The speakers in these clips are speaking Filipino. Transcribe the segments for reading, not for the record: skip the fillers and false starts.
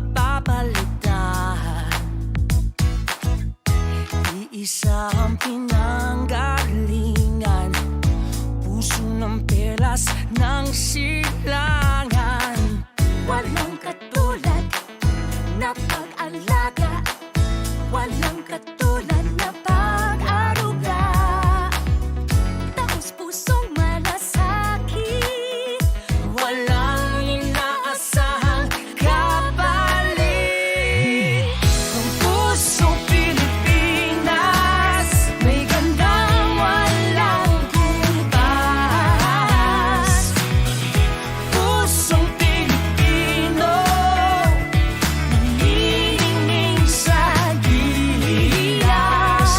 mapapalitan. Iisa ang pinanggalingan, puso ng pelas ng silangan. Walang katulad na pag-alaga, walang katulad na pag-aruga. Taos pusong malasakit, Walang inaasahang kapalit. Ang pusong Pilipinas, may gandang walang kumpas. Pusong Pilipino, nanginginig sa gilas.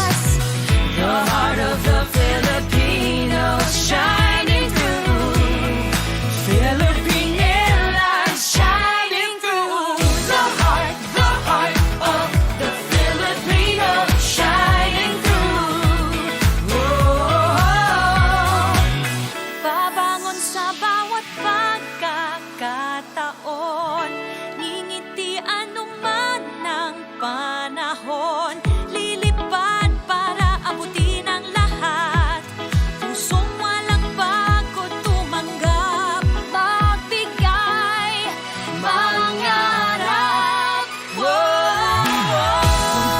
The heart of the Filipino shining through. Philippine Airlines shining through. The heart of the Filipino shining through. Oh, babangon sa bawat pagkakataon, ngingiti anuman ng panahon, lilipad para abutin ang lahat. Pusong walang bago tumanggap, magbigay, mangarap.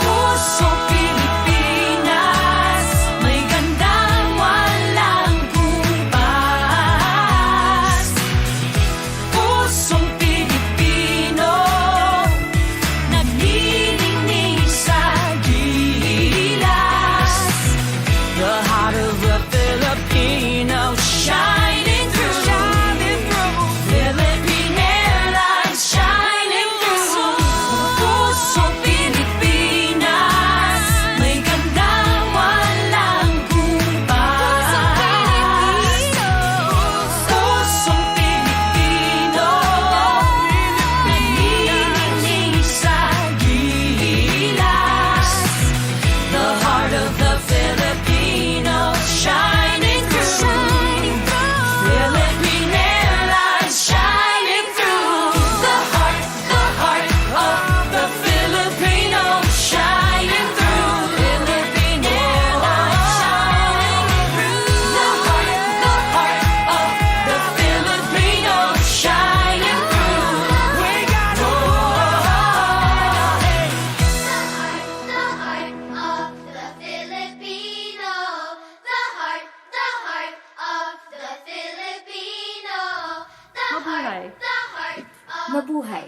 pusong Pilipinas, may gandang walang kumpas. Pusong Pilipino, nagnininig sa gilas. The heart of a Filipino shining through. Philippine Airlines shining through. Pusong Pilipinas, may gandang walang kumpas. Pusong Pilipino, nanginginig sa gilas. The heart of the Filipino shining through. Philippine Airlines shining through. The heart of the Filipino shining through. Philippine Airlines shining through. The heart of the Filipino shining through. We got The heart of the Filipino. The heart of the Filipino. The Mabuhay. heart of Mabuhay.